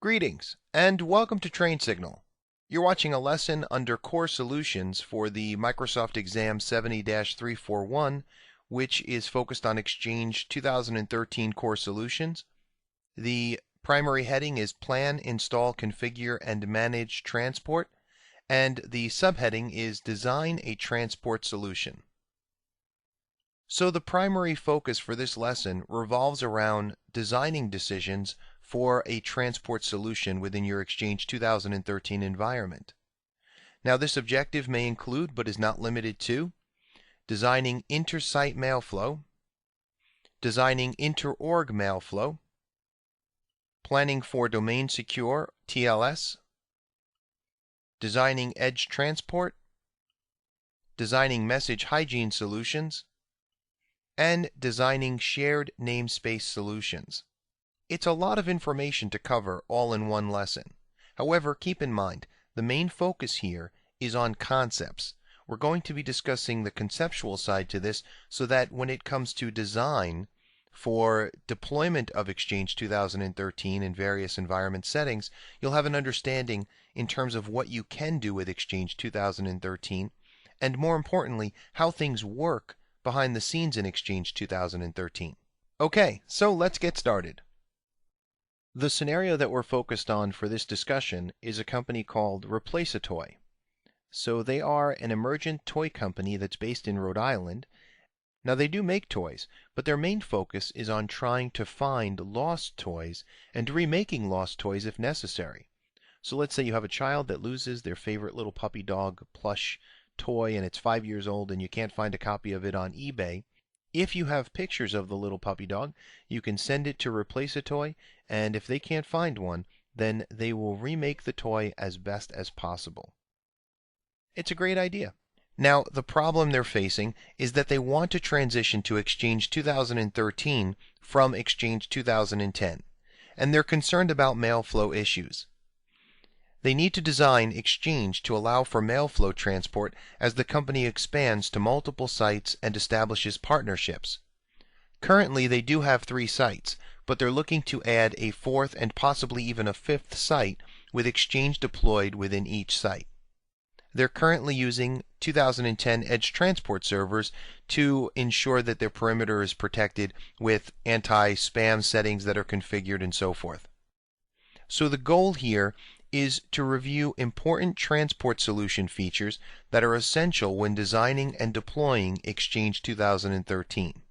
Greetings and welcome to TrainSignal. You're watching a lesson under Core Solutions for the Microsoft Exam 70-341, which is focused on Exchange 2013 Core Solutions. The primary heading is Plan, Install, Configure, and Manage Transport, and the subheading is Design a Transport Solution. So the primary focus for this lesson revolves around designing decisions for a transport solution within your Exchange 2013 environment. Now, this objective may include, but is not limited to, designing inter-site mail flow, designing inter-org mail flow, planning for domain secure TLS, designing edge transport, designing message hygiene solutions, and designing shared namespace solutions. It's a lot of information to cover all in one lesson. However, keep in mind, the main focus here is on concepts. We're going to be discussing the conceptual side to this so that when it comes to design for deployment of Exchange 2013 in various environment settings, you'll have an understanding in terms of what you can do with Exchange 2013, and more importantly, how things work behind the scenes in Exchange 2013. Okay, so let's get started. The scenario that we're focused on for this discussion is a company called Replace-A-Toy. So they are an emergent toy company that's based in Rhode Island. Now they do make toys, but their main focus is on trying to find lost toys and remaking lost toys if necessary. So let's say you have a child that loses their favorite little puppy dog plush toy and it's 5 years old and you can't find a copy of it on eBay. If you have pictures of the little puppy dog, you can send it to Replace-A-Toy, and if they can't find one, then they will remake the toy as best as possible. It's a great idea. Now, the problem they're facing is that they want to transition to Exchange 2013 from Exchange 2010, and they're concerned about mail flow issues. They need to design Exchange to allow for mail flow transport as the company expands to multiple sites and establishes partnerships. Currently, they do have 3 sites, but they're looking to add a 4th and possibly even a 5th site with Exchange deployed within each site. They're currently using 2010 Edge Transport servers to ensure that their perimeter is protected with anti-spam settings that are configured and so forth. So the goal here is to review important transport solution features that are essential when designing and deploying Exchange 2013.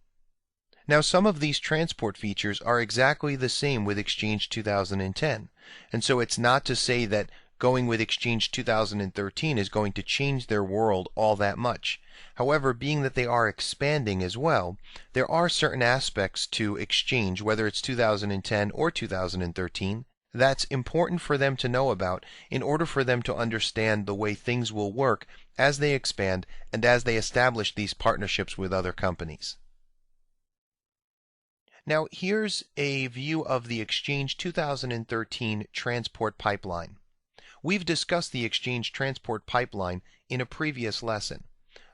Now, some of these transport features are exactly the same with Exchange 2010, and so it's not to say that going with Exchange 2013 is going to change their world all that much. However, being that they are expanding as well, there are certain aspects to Exchange, whether it's 2010 or 2013, that's important for them to know about in order for them to understand the way things will work as they expand and as they establish these partnerships with other companies. Now, here's a view of the Exchange 2013 transport pipeline. We've discussed the Exchange transport pipeline in a previous lesson.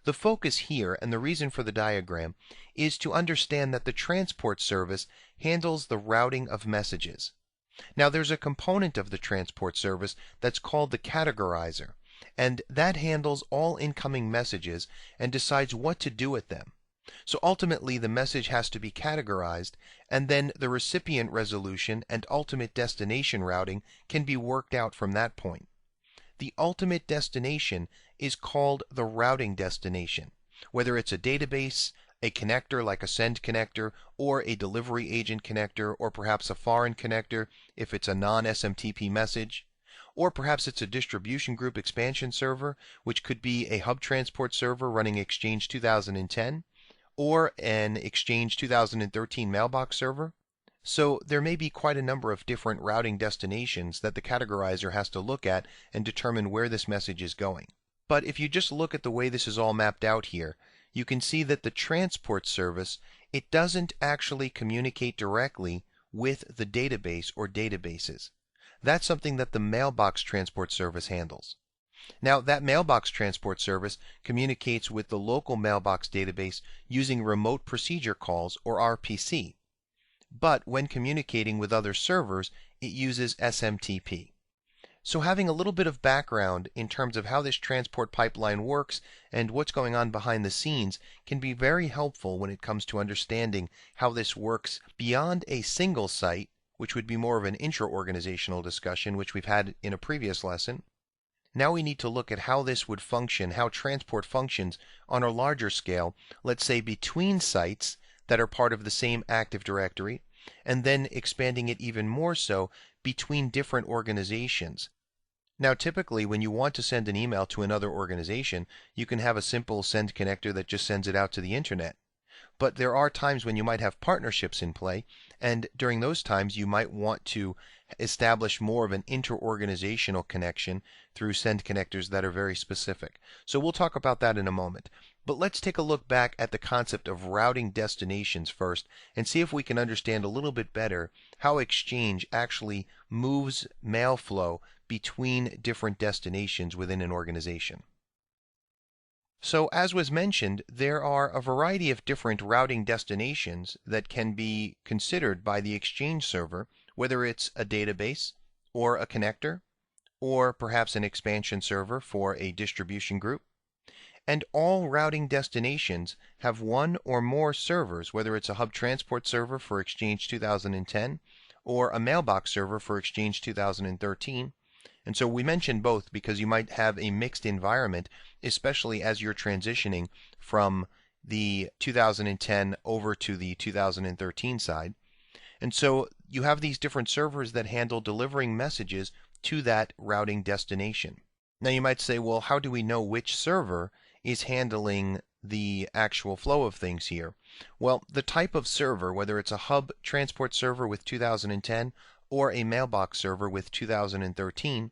The focus here, and the reason for the diagram, is to understand that the transport service handles the routing of messages. Now, there's a component of the transport service that's called the categorizer, and that handles all incoming messages and decides what to do with them. So ultimately, the message has to be categorized, and then the recipient resolution and ultimate destination routing can be worked out from that point. The ultimate destination is called the routing destination, whether it's a database, a connector like a send connector, or a delivery agent connector, or perhaps a foreign connector if it's a non-SMTP message, or perhaps it's a distribution group expansion server, which could be a hub transport server running Exchange 2010, or an Exchange 2013 mailbox server. So there may be quite a number of different routing destinations that the categorizer has to look at and determine where this message is going. But if you just look at the way this is all mapped out here, you can see that the transport service, it doesn't actually communicate directly with the database or databases. That's something that the mailbox transport service handles. Now, that mailbox transport service communicates with the local mailbox database using remote procedure calls, or RPC. But when communicating with other servers, it uses SMTP. So having a little bit of background in terms of how this transport pipeline works and what's going on behind the scenes can be very helpful when it comes to understanding how this works beyond a single site, which would be more of an intra-organizational discussion, which we've had in a previous lesson. Now we need to look at how this would function, how transport functions on a larger scale, let's say between sites that are part of the same Active Directory, and then expanding it even more so between different organizations. Now, typically, when you want to send an email to another organization, you can have a simple send connector that just sends it out to the internet. But there are times when you might have partnerships in play, and during those times you might want to establish more of an inter-organizational connection through send connectors that are very specific. So we'll talk about that in a moment. But let's take a look back at the concept of routing destinations first and see if we can understand a little bit better how Exchange actually moves mail flow between different destinations within an organization. So as was mentioned, there are a variety of different routing destinations that can be considered by the Exchange server, whether it's a database or a connector, or perhaps an expansion server for a distribution group. And all routing destinations have one or more servers, whether it's a hub transport server for Exchange 2010 or a mailbox server for Exchange 2013. And so we mentioned both because you might have a mixed environment, especially as you're transitioning from the 2010 over to the 2013 side. And so you have these different servers that handle delivering messages to that routing destination. Now you might say, well, how do we know which server is handling the actual flow of things here? Well, the type of server, whether it's a hub transport server with 2010 or a mailbox server with 2013,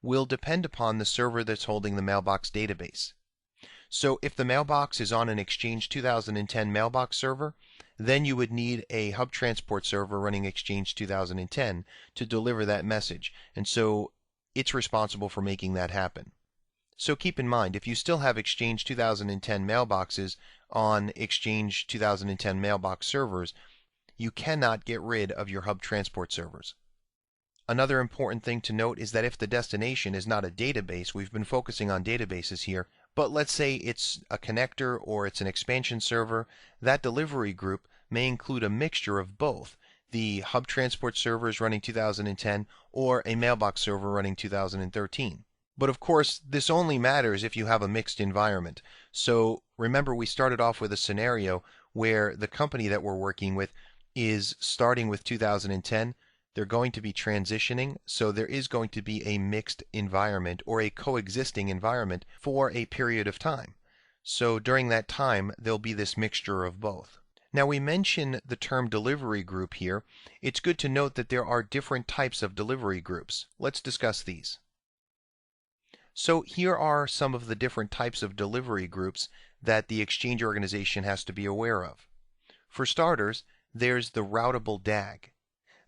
will depend upon the server that's holding the mailbox database. So if the mailbox is on an Exchange 2010 mailbox server, then you would need a hub transport server running Exchange 2010 to deliver that message. And so it's responsible for making that happen. So keep in mind, if you still have Exchange 2010 mailboxes on Exchange 2010 mailbox servers, you cannot get rid of your hub transport servers. Another important thing to note is that if the destination is not a database, we've been focusing on databases here, but let's say it's a connector or it's an expansion server, that delivery group may include a mixture of both, the hub transport servers running 2010 or a mailbox server running 2013. But of course, this only matters if you have a mixed environment. So remember, we started off with a scenario where the company that we're working with is starting with 2010. They're going to be transitioning, so there is going to be a mixed environment or a coexisting environment for a period of time. So during that time, there'll be this mixture of both. Now we mention the term delivery group here. It's good to note that there are different types of delivery groups. Let's discuss these. So here are some of the different types of delivery groups that the Exchange organization has to be aware of. For starters, there's the routable DAG.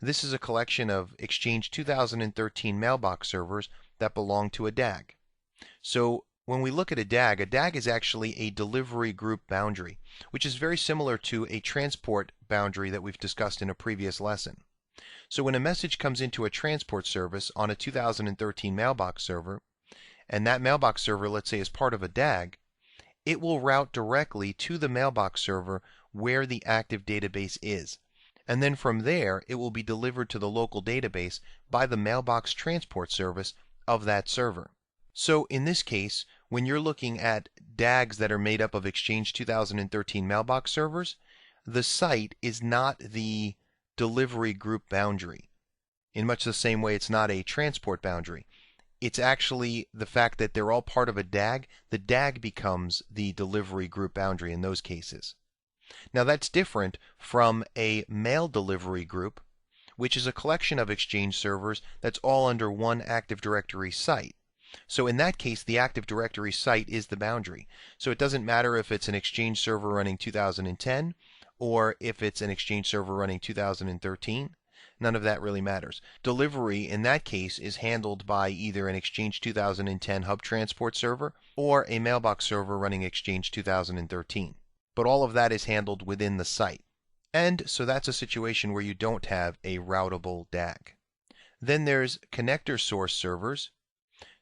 This is a collection of Exchange 2013 mailbox servers that belong to a DAG. So when we look at a DAG is actually a delivery group boundary, which is very similar to a transport boundary that we've discussed in a previous lesson. So when a message comes into a transport service on a 2013 mailbox server, and that mailbox server, let's say, is part of a DAG, it will route directly to the mailbox server where the active database is. And then from there, it will be delivered to the local database by the mailbox transport service of that server. So in this case, when you're looking at DAGs that are made up of Exchange 2013 mailbox servers, the site is not the delivery group boundary. In much the same way, it's not a transport boundary. It's actually the fact that they're all part of a DAG. The DAG becomes the delivery group boundary in those cases. Now that's different from a mail delivery group, which is a collection of Exchange servers that's all under one Active Directory site. So in that case, the Active Directory site is the boundary. So it doesn't matter if it's an Exchange server running 2010 or if it's an Exchange server running 2013. None of that really matters. Delivery in that case is handled by either an Exchange 2010 hub transport server or a mailbox server running Exchange 2013. But all of that is handled within the site. And so that's a situation where you don't have a routable DAG. Then there's connector source servers.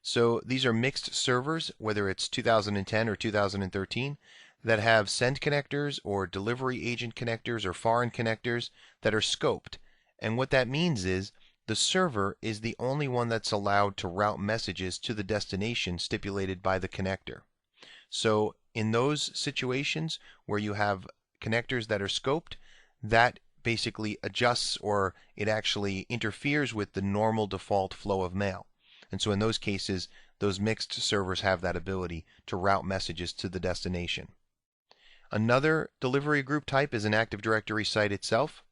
So these are mixed servers, whether it's 2010 or 2013, that have send connectors or delivery agent connectors or foreign connectors that are scoped. And what that means is the server is the only one that's allowed to route messages to the destination stipulated by the connector. So in those situations where you have connectors that are scoped, that basically adjusts, or it actually interferes with the normal default flow of mail. And so in those cases, those mixed servers have that ability to route messages to the destination. Another delivery group type is an Active Directory site itself.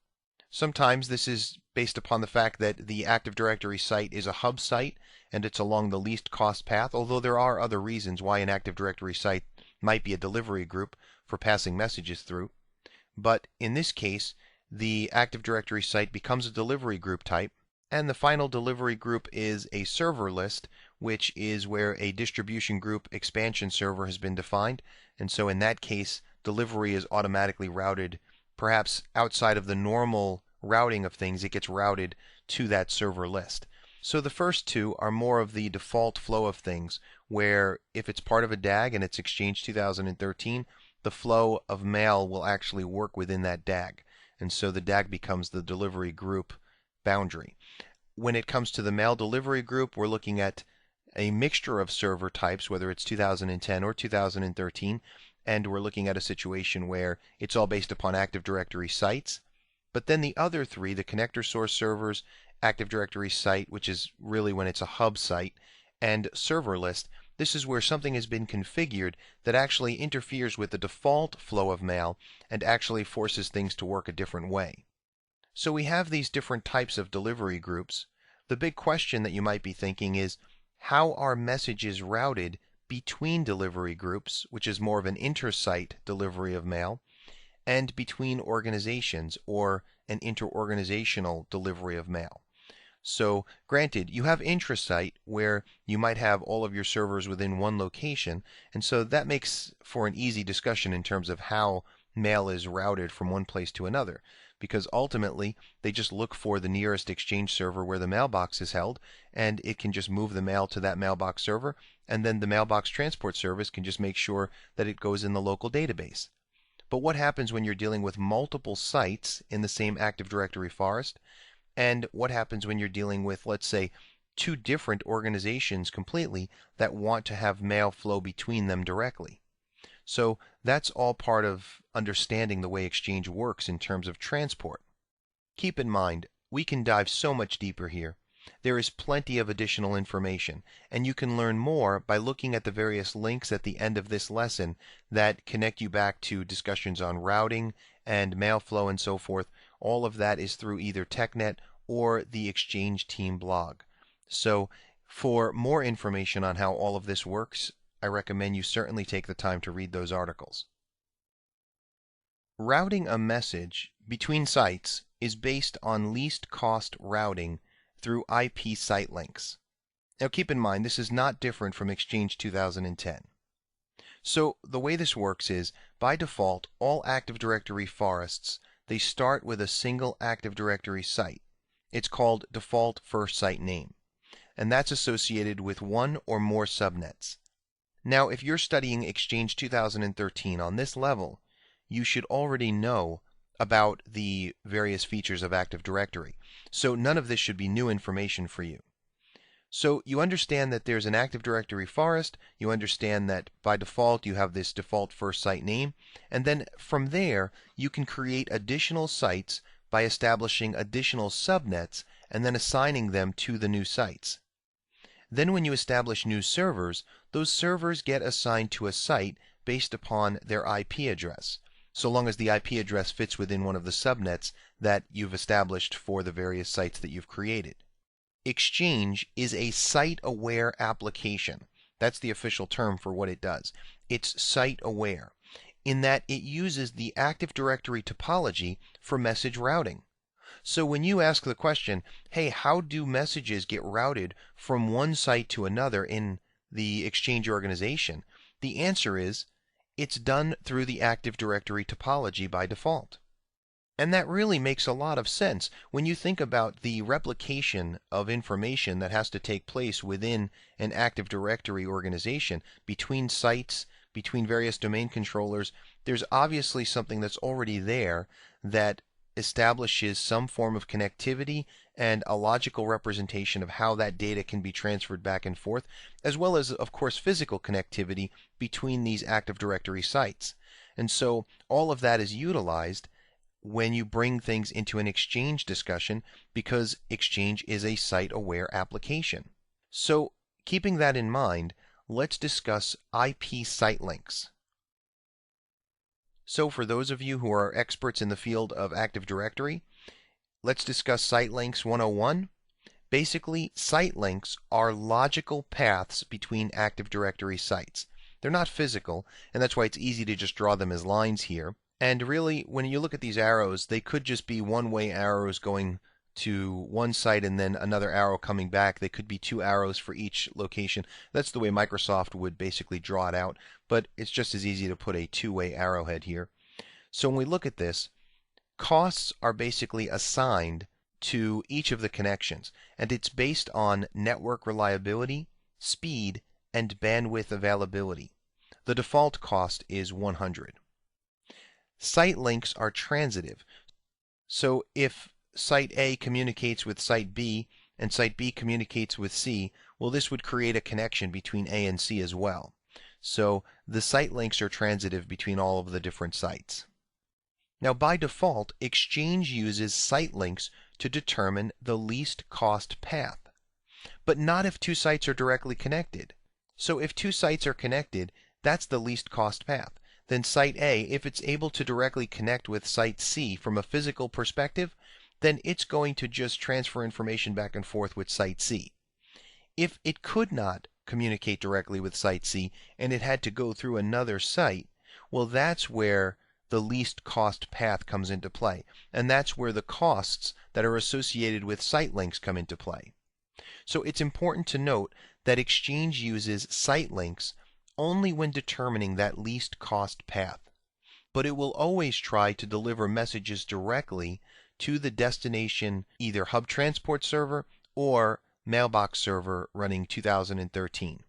Sometimes this is based upon the fact that the Active Directory site is a hub site and it's along the least cost path, although there are other reasons why an Active Directory site might be a delivery group for passing messages through. But in this case, the Active Directory site becomes a delivery group type. And the final delivery group is a server list, which is where a distribution group expansion server has been defined. And so in that case, delivery is automatically routed, perhaps outside of the normal routing of things, it gets routed to that server list. So the first two are more of the default flow of things, where if it's part of a DAG and it's Exchange 2013, the flow of mail will actually work within that DAG. And so the DAG becomes the delivery group boundary. When it comes to the mail delivery group, we're looking at a mixture of server types, whether it's 2010 or 2013, and we're looking at a situation where it's all based upon Active Directory sites. But then the other three, the connector source servers, Active Directory site, which is really when it's a hub site, and server list, this is where something has been configured that actually interferes with the default flow of mail and actually forces things to work a different way. So we have these different types of delivery groups. The big question that you might be thinking is, how are messages routed between delivery groups, which is more of an inter-site delivery of mail, and between organizations, or an inter-organizational delivery of mail? So granted, you have intra-site where you might have all of your servers within one location, and so that makes for an easy discussion in terms of how mail is routed from one place to another, because ultimately they just look for the nearest Exchange server where the mailbox is held, and it can just move the mail to that mailbox server, and then the mailbox transport service can just make sure that it goes in the local database. But what happens when you're dealing with multiple sites in the same Active Directory forest? And what happens when you're dealing with, let's say, two different organizations completely that want to have mail flow between them directly? So that's all part of understanding the way Exchange works in terms of transport. Keep in mind, we can dive so much deeper here. There is plenty of additional information, and you can learn more by looking at the various links at the end of this lesson that connect you back to discussions on routing and mail flow and so forth. All of that is through either TechNet or the Exchange team blog. So for more information on how all of this works, I recommend you certainly take the time to read those articles. Routing a message between sites is based on least cost routing through IP site links. Now keep in mind, this is not different from Exchange 2010. So the way this works is, by default, all Active Directory forests, they start with a single Active Directory site. It's called default first site name, and that's associated with one or more subnets. Now, if you're studying Exchange 2013 on this level, you should already know about the various features of Active Directory. So none of this should be new information for you. So you understand that there's an Active Directory forest, you understand that by default you have this default first site name, and then from there you can create additional sites by establishing additional subnets and then assigning them to the new sites. Then when you establish new servers, those servers get assigned to a site based upon their IP address, so long as the IP address fits within one of the subnets that you've established for the various sites that you've created. Exchange is a site-aware application. That's the official term for what it does. It's site-aware, in that it uses the Active Directory topology for message routing. So when you ask the question, hey, how do messages get routed from one site to another in the Exchange organization? The answer is, it's done through the Active Directory topology by default. And that really makes a lot of sense when you think about the replication of information that has to take place within an Active Directory organization between sites, between various domain controllers. There's obviously something that's already there that establishes some form of connectivity and a logical representation of how that data can be transferred back and forth, as well as, of course, physical connectivity between these Active Directory sites. And so all of that is utilized when you bring things into an Exchange discussion, because Exchange is a site-aware application. So keeping that in mind, let's discuss IP site links. So for those of you who are experts in the field of Active Directory, let's discuss Site Links 101. Basically, site links are logical paths between Active Directory sites. They're not physical, and that's why it's easy to just draw them as lines here. And really, when you look at these arrows, they could just be one-way arrows going to one site and then another arrow coming back. They could be two arrows for each location. That's the way Microsoft would basically draw it out, but it's just as easy to put a two-way arrowhead here. So when we look at this, costs are basically assigned to each of the connections, and it's based on network reliability, speed, and bandwidth availability. The default cost is 100. Site links are transitive. So if Site A communicates with Site B and Site B communicates with C, well, this would create a connection between A and C as well. So the site links are transitive between all of the different sites. Now, by default, Exchange uses site links to determine the least cost path, but not if two sites are directly connected. So if two sites are connected, that's the least cost path. Then Site A, if it's able to directly connect with Site C from a physical perspective, then it's going to just transfer information back and forth with Site C. If it could not communicate directly with Site C and it had to go through another site, well, that's where the least cost path comes into play. And that's where the costs that are associated with site links come into play. So it's important to note that Exchange uses site links only when determining that least cost path. But it will always try to deliver messages directly to the destination, either hub transport server or mailbox server running 2013.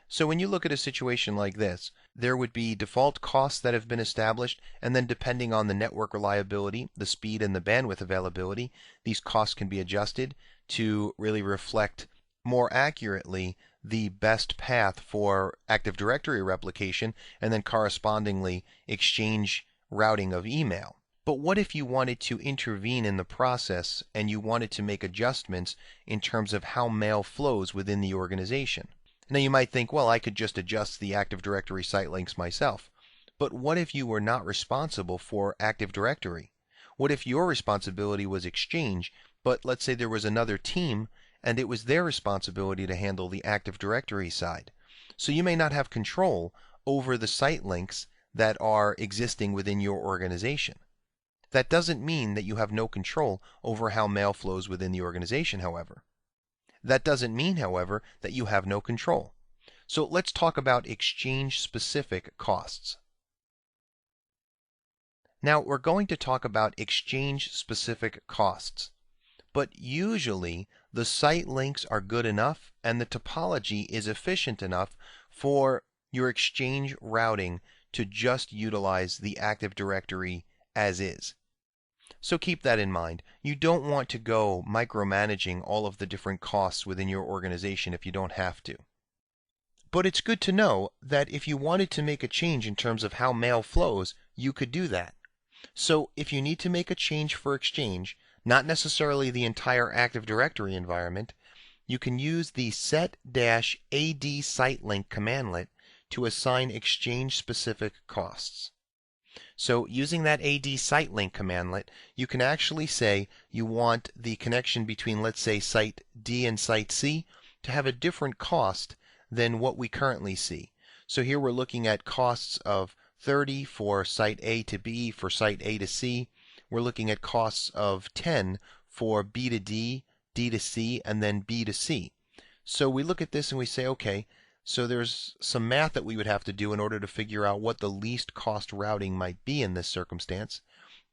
So when you look at a situation like this, there would be default costs that have been established, and then depending on the network reliability, the speed, and the bandwidth availability, these costs can be adjusted to really reflect more accurately the best path for Active Directory replication and then correspondingly Exchange routing of email. But what if you wanted to intervene in the process and you wanted to make adjustments in terms of how mail flows within the organization? Now you might think, well, I could just adjust the Active Directory site links myself. But what if you were not responsible for Active Directory? What if your responsibility was Exchange, but let's say there was another team and it was their responsibility to handle the Active Directory side? So you may not have control over the site links that are existing within your organization. That doesn't mean that you have no control over how mail flows within the organization, however. That doesn't mean, however, that you have no control. So let's talk about Exchange-specific costs. Now we're going to talk about Exchange-specific costs. But usually the site links are good enough and the topology is efficient enough for your Exchange routing to just utilize the Active Directory as is. So keep that in mind. You don't want to go micromanaging all of the different costs within your organization if you don't have to. But it's good to know that if you wanted to make a change in terms of how mail flows, you could do that. So if you need to make a change for Exchange, not necessarily the entire Active Directory environment, you can use the set-ad sitelink commandlet to assign Exchange-specific costs. So using that ad sitelink commandlet, you can actually say you want the connection between, let's say, site D and site C to have a different cost than what we currently see. So here we're looking at costs of 30 for site A to B, for site A to C. We're looking at costs of 10 for B to D, D to C, and then B to C. So we look at this and we say, okay, so there's some math that we would have to do in order to figure out what the least cost routing might be in this circumstance.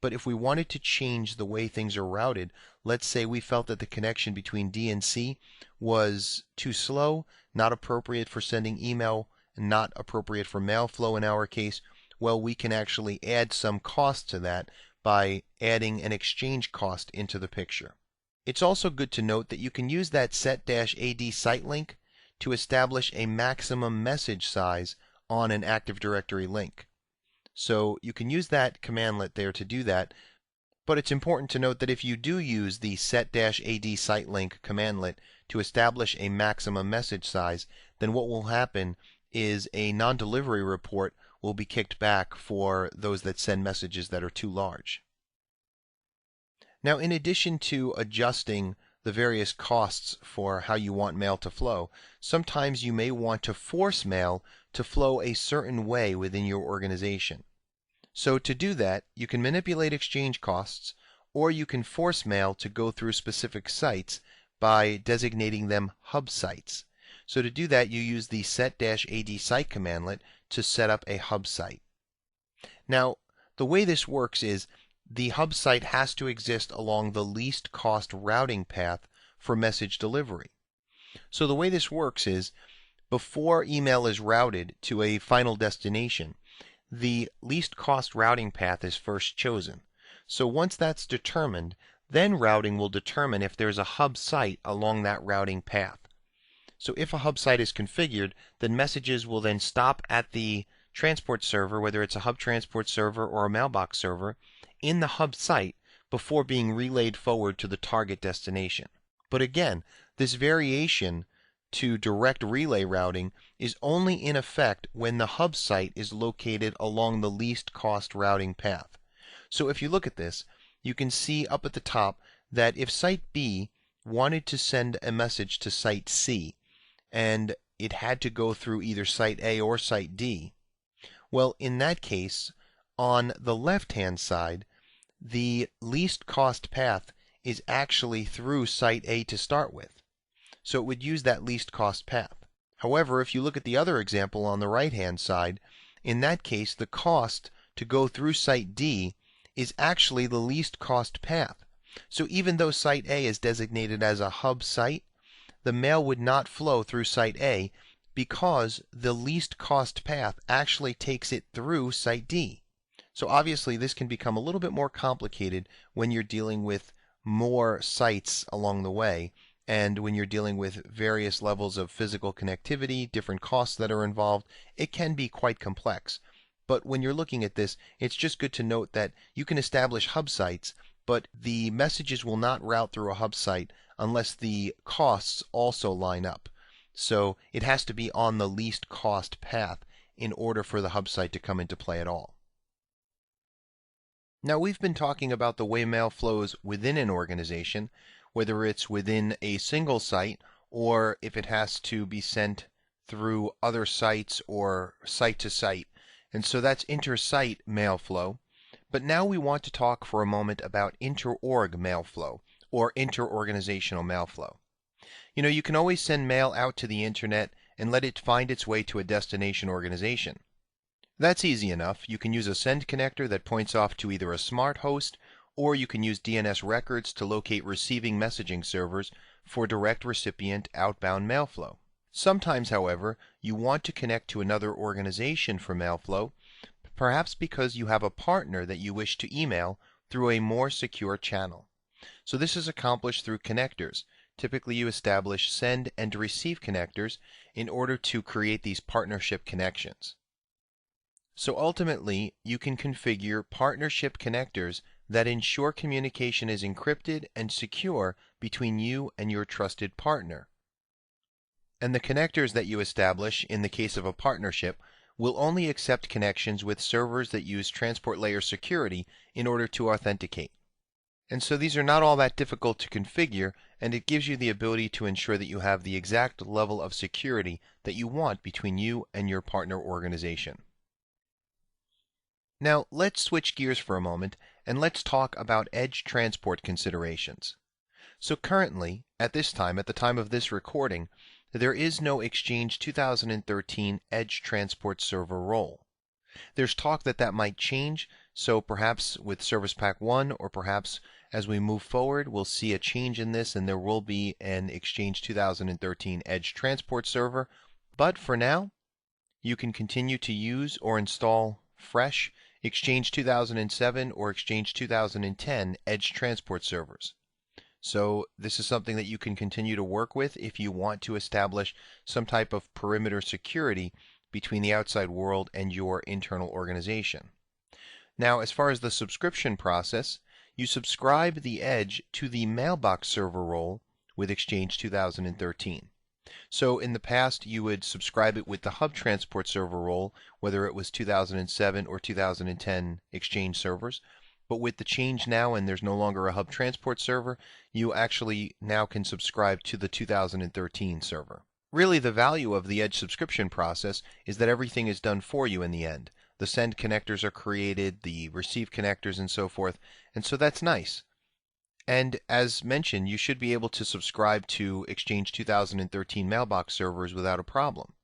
But if we wanted to change the way things are routed, let's say we felt that the connection between D and C was too slow, not appropriate for sending email, not appropriate for mail flow in our case, well, we can actually add some cost to that by adding an exchange cost into the picture. It's also good to note that you can use that set-AD site link to establish a maximum message size on an Active Directory link. So you can use that commandlet there to do that, but it's important to note that if you do use the set-AD site link commandlet to establish a maximum message size, then what will happen is a non-delivery report will be kicked back for those that send messages that are too large. Now, in addition to adjusting the various costs for how you want mail to flow, sometimes you may want to force mail to flow a certain way within your organization. So to do that, you can manipulate exchange costs, or you can force mail to go through specific sites by designating them hub sites. So to do that, you use the set-AD site commandlet to set up a hub site. Now, the way this works is the hub site has to exist along the least cost routing path for message delivery. So the way this works is before email is routed to a final destination, the least cost routing path is first chosen. So once that's determined, then routing will determine if there's a hub site along that routing path. So if a hub site is configured, then messages will then stop at the transport server, whether it's a hub transport server or a mailbox server, in the hub site before being relayed forward to the target destination. But again, this variation to direct relay routing is only in effect when the hub site is located along the least cost routing path. So if you look at this, you can see up at the top that if site B wanted to send a message to site C, and it had to go through either site A or site D, well, in that case, on the left-hand side, the least cost path is actually through site A to start with. So it would use that least cost path. However, if you look at the other example on the right-hand side, in that case, the cost to go through site D is actually the least cost path. So even though site A is designated as a hub site, the mail would not flow through site A because the least cost path actually takes it through site D. So obviously this can become a little bit more complicated when you're dealing with more sites along the way, and when you're dealing with various levels of physical connectivity, different costs that are involved. It can be quite complex. But when you're looking at this, it's just good to note that you can establish hub sites, but the messages will not route through a hub site unless the costs also line up. So it has to be on the least cost path in order for the hub site to come into play at all. Now, we've been talking about the way mail flows within an organization, whether it's within a single site or if it has to be sent through other sites or site to site. And so that's inter-site mail flow. But now we want to talk for a moment about inter-org mail flow or inter-organizational mail flow. You know, you can always send mail out to the internet and let it find its way to a destination organization. That's easy enough. You can use a send connector that points off to either a smart host, or you can use DNS records to locate receiving messaging servers for direct recipient outbound mail flow. Sometimes, however, you want to connect to another organization for mail flow, perhaps because you have a partner that you wish to email through a more secure channel. So this is accomplished through connectors. Typically you establish send and receive connectors in order to create these partnership connections. So ultimately, you can configure partnership connectors that ensure communication is encrypted and secure between you and your trusted partner. And the connectors that you establish in the case of a partnership will only accept connections with servers that use transport layer security in order to authenticate. And so these are not all that difficult to configure, and it gives you the ability to ensure that you have the exact level of security that you want between you and your partner organization. Now, let's switch gears for a moment and let's talk about edge transport considerations. So currently, at the time of this recording, there is no Exchange 2013 Edge Transport Server role. There's talk that that might change, So perhaps with Service Pack 1, or perhaps as we move forward, we'll see a change in this and there will be an Exchange 2013 Edge Transport Server. But for now, you can continue to use or install fresh Exchange 2007 or Exchange 2010 Edge Transport servers. So this is something that you can continue to work with if you want to establish some type of perimeter security between the outside world and your internal organization. Now, as far as the subscription process, you subscribe the Edge to the Mailbox server role with Exchange 2013. So in the past, you would subscribe it with the Hub Transport server role, whether it was 2007 or 2010 Exchange servers. But with the change now, and there's no longer a Hub Transport server, you actually now can subscribe to the 2013 server. Really, the value of the Edge subscription process is that everything is done for you in the end. The send connectors are created, the receive connectors, and so forth, and so that's nice. And as mentioned, you should be able to subscribe to Exchange 2013 mailbox servers without a problem.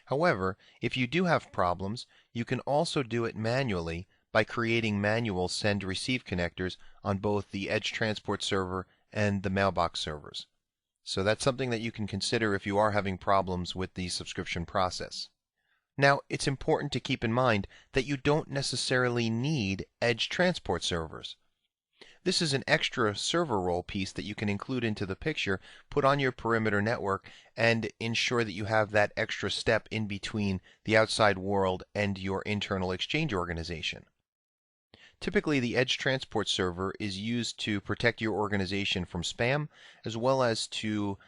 However, if you do have problems, you can also do it manually by creating manual send-receive connectors on both the Edge Transport server and the mailbox servers. So that's something that you can consider if you are having problems with the subscription process. Now, it's important to keep in mind that you don't necessarily need Edge Transport servers. This is an extra server role piece that you can include into the picture, put on your perimeter network, and ensure that you have that extra step in between the outside world and your internal Exchange organization. Typically, the Edge Transport server is used to protect your organization from spam, as well as to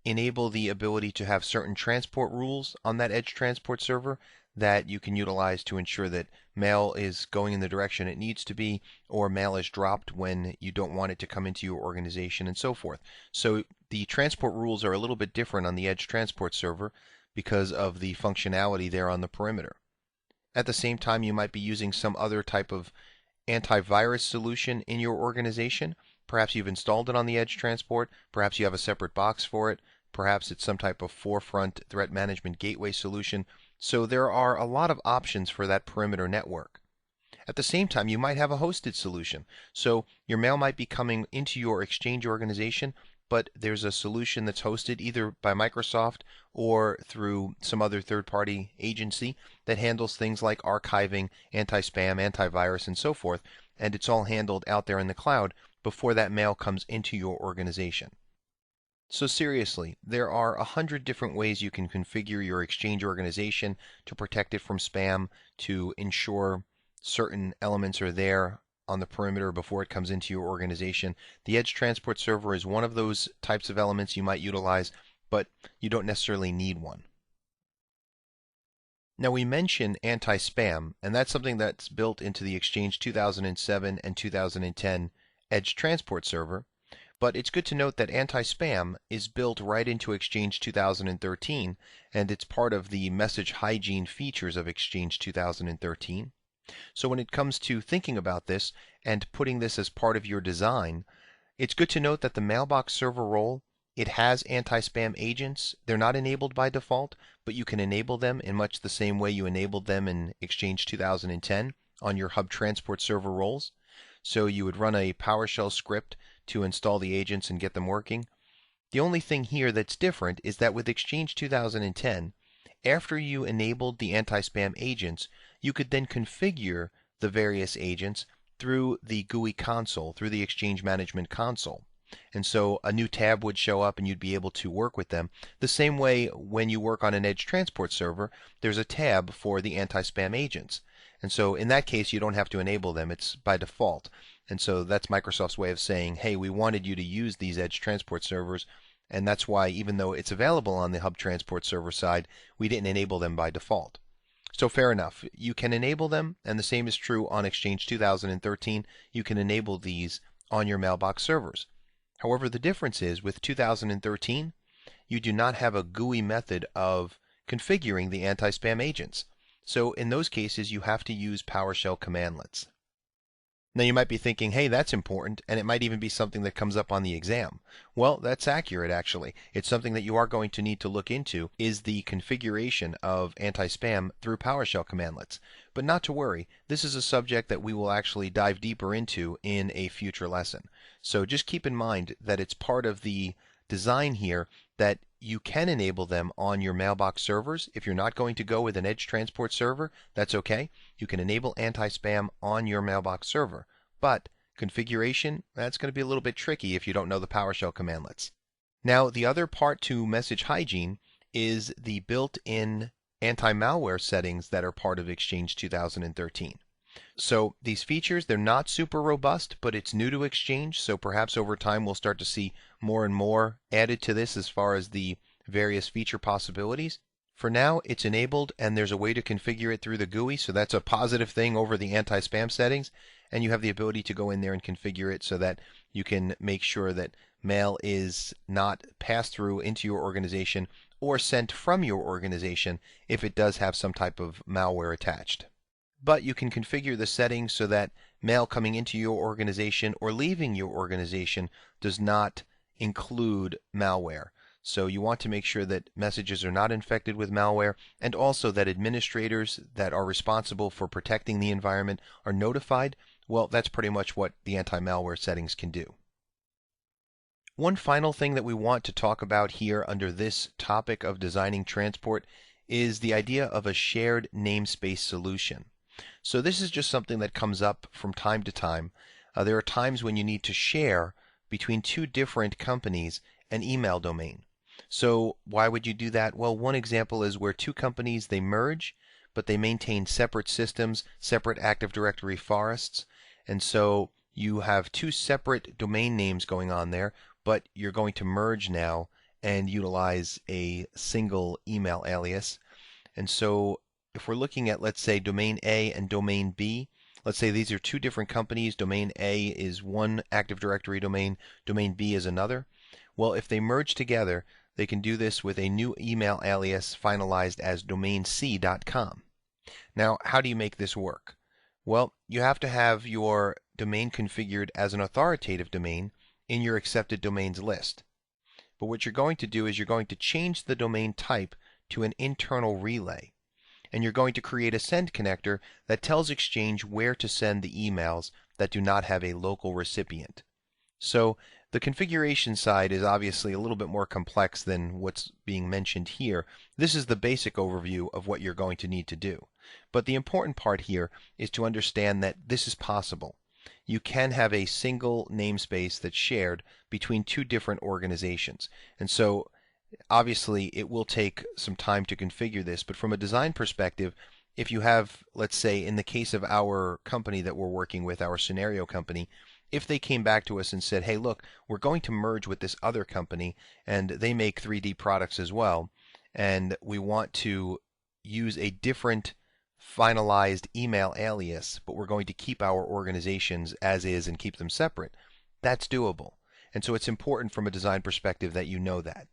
enable the ability to have certain transport rules on that Edge Transport server that you can utilize to ensure that mail is going in the direction it needs to be, or mail is dropped when you don't want it to come into your organization, and so forth. So the transport rules are a little bit different on the Edge Transport server because of the functionality there on the perimeter. At the same time, you might be using some other type of antivirus solution in your organization. Perhaps you've installed it on the Edge Transport, perhaps you have a separate box for it, perhaps it's some type of forefront threat management gateway solution. So there are a lot of options for that perimeter network. At the same time, you might have a hosted solution. So your mail might be coming into your Exchange organization, but there's a solution that's hosted either by Microsoft or through some other third-party agency that handles things like archiving, anti-spam, antivirus, and so forth, and it's all handled out there in the cloud before that mail comes into your organization. So seriously, there are 100 different ways you can configure your Exchange organization to protect it from spam, to ensure certain elements are there on the perimeter before it comes into your organization. The Edge Transport server is one of those types of elements you might utilize, but you don't necessarily need one. Now, we mentioned anti-spam, and that's something that's built into the Exchange 2007 and 2010 Edge Transport server. But it's good to note that anti-spam is built right into Exchange 2013, and it's part of the message hygiene features of Exchange 2013. So when it comes to thinking about this and putting this as part of your design, it's good to note that the mailbox server role, it has anti-spam agents. They're not enabled by default, but you can enable them in much the same way you enabled them in Exchange 2010 on your Hub Transport server roles. So you would run a PowerShell script to install the agents and get them working. The only thing here that's different is that with Exchange 2010, after you enabled the anti-spam agents, you could then configure the various agents through the GUI console, through the Exchange Management Console. And so a new tab would show up and you'd be able to work with them. The same way when you work on an Edge Transport server, there's a tab for the anti-spam agents. And so in that case, you don't have to enable them. It's by default. And so that's Microsoft's way of saying, hey, we wanted you to use these Edge Transport servers, and that's why even though it's available on the Hub Transport server side, we didn't enable them by default. So fair enough. You can enable them, and the same is true on Exchange 2013. You can enable these on your mailbox servers. However, the difference is with 2013, you do not have a GUI method of configuring the anti-spam agents. So in those cases, you have to use PowerShell commandlets. Now you might be thinking, hey, that's important, and it might even be something that comes up on the exam. Well, that's accurate actually. It's something that you are going to need to look into is the configuration of anti-spam through PowerShell commandlets. But not to worry, this is a subject that we will actually dive deeper into in a future lesson. So just keep in mind that it's part of the design here that you can enable them on your mailbox servers. If you're not going to go with an Edge Transport server, that's okay. You can enable anti-spam on your mailbox server. But configuration, that's going to be a little bit tricky if you don't know the PowerShell commandlets. Now, the other part to message hygiene is the built-in anti-malware settings that are part of Exchange 2013. So these features, they're not super robust, but it's new to Exchange, so perhaps over time we'll start to see more and more added to this as far as the various feature possibilities. For now, it's enabled and there's a way to configure it through the GUI, so that's a positive thing over the anti-spam settings, and you have the ability to go in there and configure it so that you can make sure that mail is not passed through into your organization or sent from your organization if it does have some type of malware attached. But you can configure the settings so that mail coming into your organization or leaving your organization does not include malware. So you want to make sure that messages are not infected with malware, and also that administrators that are responsible for protecting the environment are notified. Well, that's pretty much what the anti-malware settings can do. One final thing that we want to talk about here under this topic of designing transport is the idea of a shared namespace solution. So this is just something that comes up from time to time. There are times when you need to share between two different companies an email domain. So why would you do that? Well, one example is where two companies, they merge, but they maintain separate systems, separate Active Directory forests. And so you have two separate domain names going on there, but you're going to merge now and utilize a single email alias. And so if we're looking at, let's say, domain A and domain B, let's say these are two different companies. Domain A is one Active Directory domain, domain B is another. Well, if they merge together, they can do this with a new email alias finalized as domainc.com. Now, how do you make this work? Well, you have to have your domain configured as an authoritative domain in your accepted domains list. But what you're going to do is you're going to change the domain type to an internal relay. And you're going to create a send connector that tells Exchange where to send the emails that do not have a local recipient. So the configuration side is obviously a little bit more complex than what's being mentioned here. This is the basic overview of what you're going to need to do. But the important part here is to understand that this is possible. You can have a single namespace that's shared between two different organizations. And so obviously, it will take some time to configure this, but from a design perspective, if you have, let's say, in the case of our company that we're working with, our scenario company, if they came back to us and said, hey, look, we're going to merge with this other company, and they make 3D products as well, and we want to use a different finalized email alias, but we're going to keep our organizations as is and keep them separate, that's doable. And so it's important from a design perspective that you know that.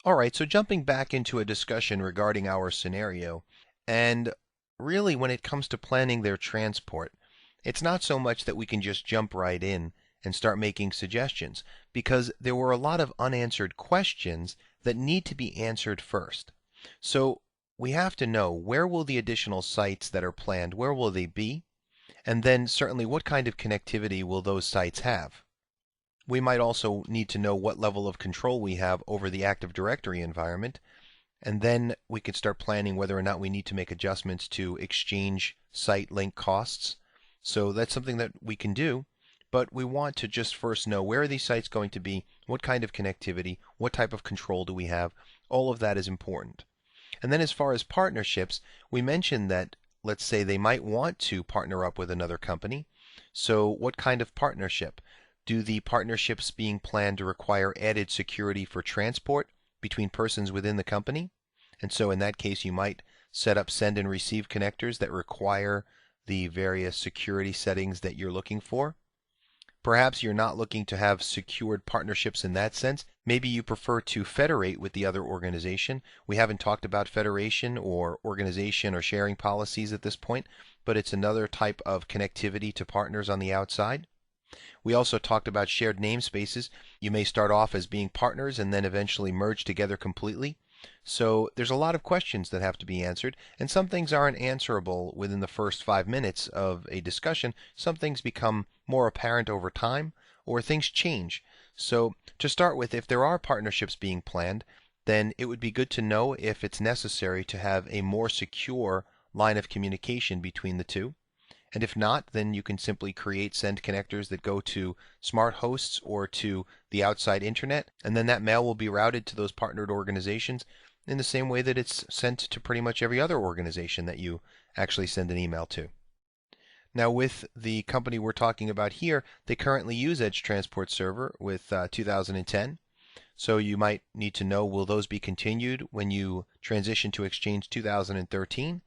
All right, so jumping back into a discussion regarding our scenario, and really when it comes to planning their transport, it's not so much that we can just jump right in and start making suggestions, because there were a lot of unanswered questions that need to be answered first. So we have to know, where will the additional sites that are planned, where will they be? And then certainly what kind of connectivity will those sites have? We might also need to know what level of control we have over the Active Directory environment, and then we could start planning whether or not we need to make adjustments to Exchange site link costs. So that's something that we can do, but we want to just first know, where are these sites going to be, what kind of connectivity, what type of control do we have. All of that is important. And then as far as partnerships, we mentioned that, let's say they might want to partner up with another company. So what kind of partnership? Do the partnerships being planned to require added security for transport between persons within the company? And so in that case, you might set up send and receive connectors that require the various security settings that you're looking for. Perhaps you're not looking to have secured partnerships in that sense. Maybe you prefer to federate with the other organization. We haven't talked about federation or organization or sharing policies at this point, but it's another type of connectivity to partners on the outside. We also talked about shared namespaces. You may start off as being partners and then eventually merge together completely. So there's a lot of questions that have to be answered, and some things aren't answerable within the first 5 minutes of a discussion. Some things become more apparent over time, or things change. So to start with, if there are partnerships being planned, then it would be good to know if it's necessary to have a more secure line of communication between the two. And if not, then you can simply create send connectors that go to smart hosts or to the outside internet, and then that mail will be routed to those partnered organizations in the same way that it's sent to pretty much every other organization that you actually send an email to. Now, with the company we're talking about here, they currently use Edge Transport Server with 2010. So you might need to know, will those be continued when you transition to Exchange 2013?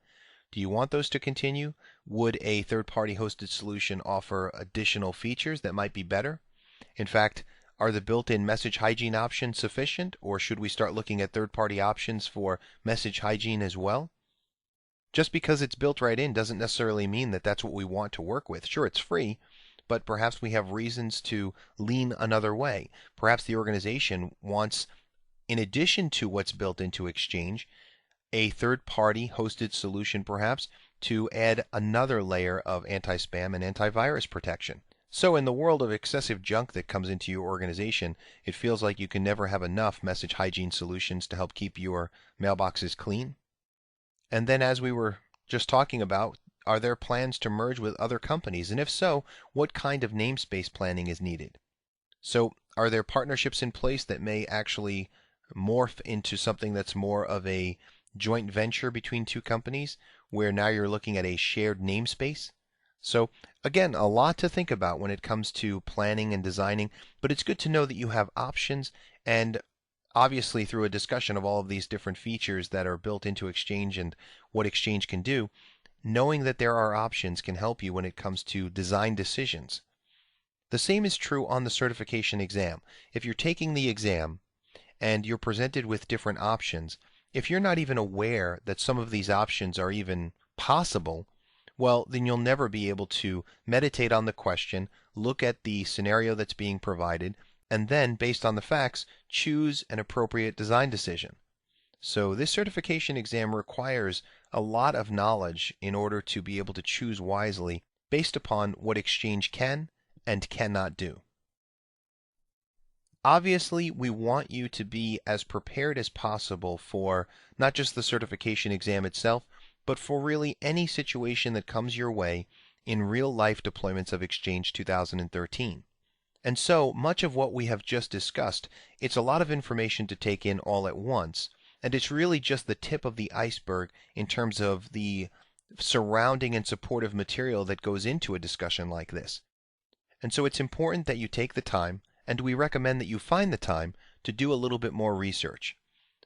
Do you want those to continue? Would a third-party hosted solution offer additional features that might be better? In fact, are the built-in message hygiene options sufficient, or should we start looking at third-party options for message hygiene as well? Just because it's built right in doesn't necessarily mean that that's what we want to work with. Sure, it's free, but perhaps we have reasons to lean another way. Perhaps the organization wants, in addition to what's built into Exchange, a third-party hosted solution perhaps to add another layer of anti-spam and antivirus protection. So in the world of excessive junk that comes into your organization, it feels like you can never have enough message hygiene solutions to help keep your mailboxes clean. And then, as we were just talking about, are there plans to merge with other companies? And if so, what kind of namespace planning is needed? So are there partnerships in place that may actually morph into something that's more of a joint venture between two companies, where now you're looking at a shared namespace? So again, a lot to think about when it comes to planning and designing, but it's good to know that you have options, and obviously through a discussion of all of these different features that are built into Exchange and what Exchange can do, knowing that there are options can help you when it comes to design decisions. The same is true on the certification exam. If you're taking the exam and you're presented with different options, if you're not even aware that some of these options are even possible, well, then you'll never be able to meditate on the question, look at the scenario that's being provided, and then, based on the facts, choose an appropriate design decision. So this certification exam requires a lot of knowledge in order to be able to choose wisely based upon what Exchange can and cannot do. Obviously, we want you to be as prepared as possible for not just the certification exam itself, but for really any situation that comes your way in real-life deployments of Exchange 2013. And so much of what we have just discussed, it's a lot of information to take in all at once, and it's really just the tip of the iceberg in terms of the surrounding and supportive material that goes into a discussion like this. And so it's important that you take the time, and we recommend that you find the time to do a little bit more research.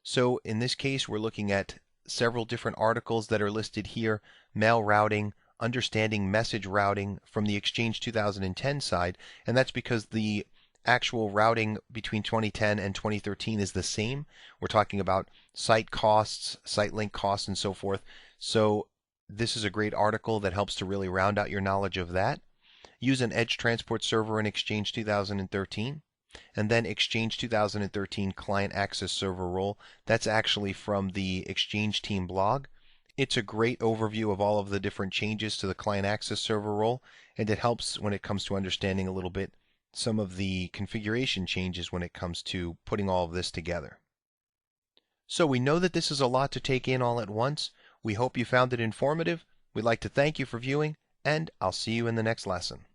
So in this case, we're looking at several different articles that are listed here: mail routing, understanding message routing from the Exchange 2010 side, and that's because the actual routing between 2010 and 2013 is the same. We're talking about site costs, site link costs, and so forth. So this is a great article that helps to really round out your knowledge of that. Use an Edge Transport Server in Exchange 2013, and then Exchange 2013 Client Access Server role. That's actually from the Exchange team blog. It's a great overview of all of the different changes to the Client Access Server role, and it helps when it comes to understanding a little bit some of the configuration changes when it comes to putting all of this together. So we know that this is a lot to take in all at once. We hope you found it informative. We'd like to thank you for viewing, and I'll see you in the next lesson.